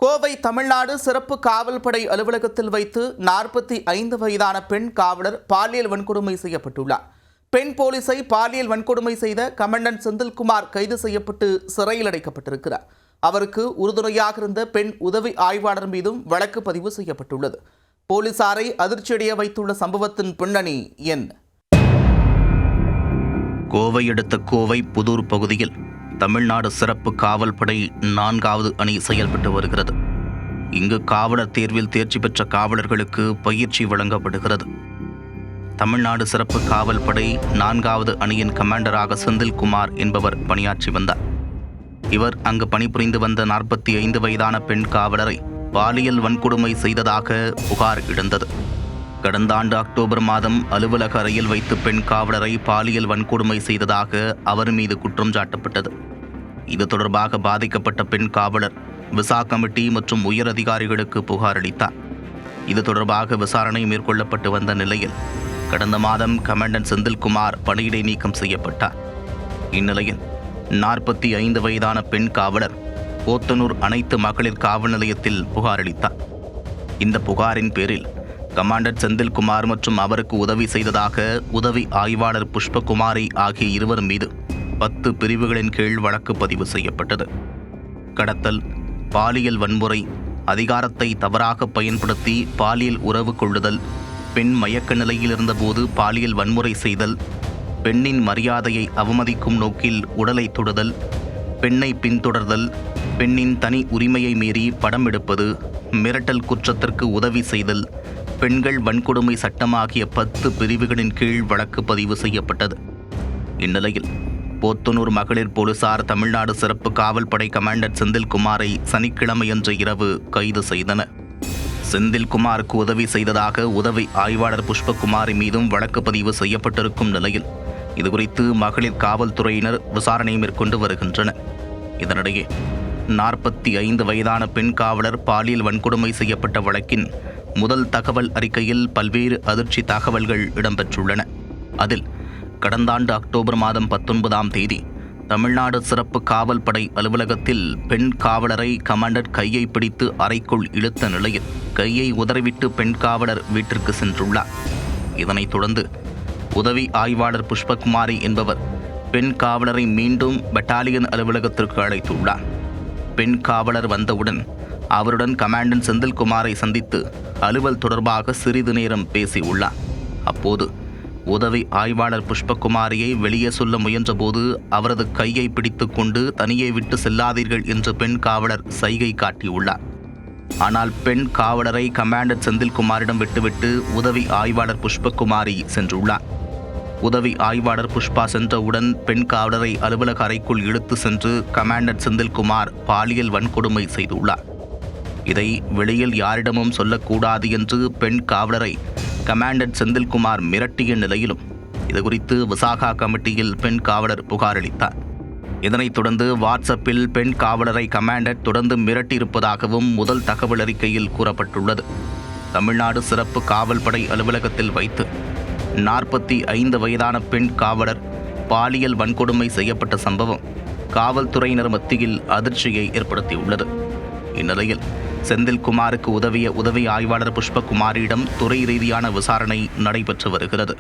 கோவை தமிழ்நாடு சிறப்பு காவல் படை அலுவலகத்தில் வைத்து 45 வயதான பெண் காவலர் பாலியல் வன்கொடுமை செய்யப்பட்டுள்ளார். பெண் போலீஸை பாலியல் வன்கொடுமை செய்த கமாண்டன்ட் செந்தில்குமார் கைது செய்யப்பட்டு சிறையில் அடைக்கப்பட்டிருக்கிறார். அவருக்கு உறுதுணையாக இருந்த பெண் உதவி ஆய்வாளர் மீதும் வழக்கு பதிவு செய்யப்பட்டுள்ளது. போலீசாரை அதிர்ச்சியடைய வைத்துள்ள சம்பவத்தின் பின்னணி என்ன? கோவை அடுத்த கோவை புதூர் பகுதியில் தமிழ்நாடு சிறப்பு காவல் படை 4வது அணி செயல்பட்டு வருகிறது. இங்கு காவலர் தேர்வில் தேர்ச்சி பெற்ற காவலர்களுக்கு பயிற்சி வழங்கப்படுகிறது. தமிழ்நாடு சிறப்பு காவல் படை 4வது அணியின் கமாண்டராக செந்தில்குமார் என்பவர் பணியாற்றி வந்தார். இவர் அங்கு பணிபுரிந்து வந்த 45 வயதான பெண் காவலரை பாலியல் வன்கொடுமை செய்ததாக புகார் எழுந்தது. கடந்த ஆண்டு அக்டோபர் மாதம் அலுவலக அறையில் வைத்து பெண் காவலரை பாலியல் வன்கொடுமை செய்ததாக அவர் மீது குற்றம் சாட்டப்பட்டது. இது தொடர்பாக பாதிக்கப்பட்ட பெண் காவலர் விசா கமிட்டி மற்றும் உயர் அதிகாரிகளுக்கு புகார் அளித்தார். இது தொடர்பாக விசாரணை மேற்கொள்ளப்பட்டு வந்த நிலையில் கடந்த மாதம் கமாண்டன்ட் செந்தில்குமார் பணியிடை நீக்கம் செய்யப்பட்டார். இந்நிலையில் 45 வயதான பெண் காவலர் போத்தனூர் அனைத்து மகளிர் காவல் நிலையத்தில் புகார் அளித்தார். இந்த புகாரின் பேரில் கமாண்டன்ட் செந்தில்குமார் மற்றும் அவருக்கு உதவி செய்ததாக உதவி ஆய்வாளர் புஷ்பகுமாரி ஆகிய இருவர் மீது 10 பிரிவுகளின் கீழ் வழக்கு பதிவு செய்யப்பட்டது. கடத்தல், பாலியல் வன்முறை, அதிகாரத்தை தவறாக பயன்படுத்தி பாலியல் உறவு கொள்ளுதல், பெண் மயக்க நிலையில் இருந்தபோது பாலியல் வன்முறை செய்தல், பெண்ணின் மரியாதையை அவமதிக்கும் நோக்கில் உடலை தொடுதல், பெண்ணை பின்தொடர்தல், பெண்ணின் தனி உரிமையை மீறி படம் எடுப்பது, மிரட்டல் குற்றத்திற்கு உதவி செய்தல், பெண்கள் வன்கொடுமை சட்டம் ஆகிய 10 பிரிவுகளின் கீழ் வழக்கு பதிவு செய்யப்பட்டது. இந்நிலையில் போத்தனூர் மகளிர் போலீசார் தமிழ்நாடு சிறப்பு காவல் படை கமாண்டன்ட் செந்தில்குமாரை சனிக்கிழமையன்று இரவு கைது செய்தனர். செந்தில்குமாருக்கு உதவி செய்ததாக உதவி ஆய்வாளர் புஷ்பகுமாரி மீதும் வழக்கு பதிவு செய்யப்பட்டிருக்கும் நிலையில் இதுகுறித்து மகளிர் காவல்துறையினர் விசாரணை மேற்கொண்டு வருகின்றனர். இதனிடையே 45 வயதான பெண் காவலர் பாலியல் வன்கொடுமை செய்யப்பட்ட வழக்கின் முதல் தகவல் அறிக்கையில் பல்வேறு அதிர்ச்சி தகவல்கள் இடம்பெற்றுள்ளன. அதில் கடந்த ஆண்டு அக்டோபர் மாதம் 19ஆம் தேதி தமிழ்நாடு சிறப்பு காவல் படை அலுவலகத்தில் பெண் காவலரை கமாண்டர் கையை பிடித்து அறைக்குள் இழுத்த நிலையில் கையை உதறிவிட்டு பெண் காவலர் வீட்டிற்கு சென்றுள்ளார். இதனைத் தொடர்ந்து உதவி ஆய்வாளர் புஷ்பகுமாரி என்பவர் பெண் காவலரை மீண்டும் பெட்டாலியன் அலுவலகத்திற்கு அழைத்துள்ளார். பெண் காவலர் வந்தவுடன் அவருடன் கமாண்டன்ட் செந்தில்குமாரை சந்தித்து அலுவல் தொடர்பாக சிறிது நேரம் பேசியுள்ளார். அப்போது உதவி ஆய்வாளர் புஷ்பகுமாரியை வெளியே சொல்ல முயன்றபோது அவரது கையை பிடித்து கொண்டு தனியே விட்டு செல்லாதீர்கள் என்று பெண் காவலர் சைகை காட்டியுள்ளார். ஆனால் பெண் காவலரை கமாண்டன்ட் செந்தில்குமாரிடம் விட்டுவிட்டு உதவி ஆய்வாளர் புஷ்பகுமாரி சென்றுள்ளார். உதவி ஆய்வாளர் புஷ்பா சென்றவுடன் பெண் காவலரை அலுவலக அறைக்குள் இழுத்து சென்று கமாண்டன்ட் செந்தில்குமார் பாலியல் வன்கொடுமை செய்துள்ளார். இதை வெளியில் யாரிடமும் சொல்லக்கூடாது என்று பெண் காவலரை கமாண்டன்ட் செந்தில்குமார் மிரட்டிய நிலையிலும் இதுகுறித்து விசாகா கமிட்டியில் பெண் காவலர் புகார் அளித்தார். இதனைத் தொடர்ந்து வாட்ஸ்அப்பில் பெண் காவலரை கமாண்டன்ட் தொடர்ந்து மிரட்டியிருப்பதாகவும் முதல் தகவல் அறிக்கையில் கூறப்பட்டுள்ளது. தமிழ்நாடு சிறப்பு காவல் படை அலுவலகத்தில் வைத்து 45 வயதான பெண் காவலர் பாலியல் வன்கொடுமை செய்யப்பட்ட சம்பவம் காவல்துறையினர் மத்தியில் அதிர்ச்சியை ஏற்படுத்தியுள்ளது. இந்நிலையில் செந்தில்குமாருக்கு உதவிய உதவி ஆய்வாளர் புஷ்பகுமாரியிடம் துறை ரீதியான விசாரணை நடைபெற்று வருகிறது.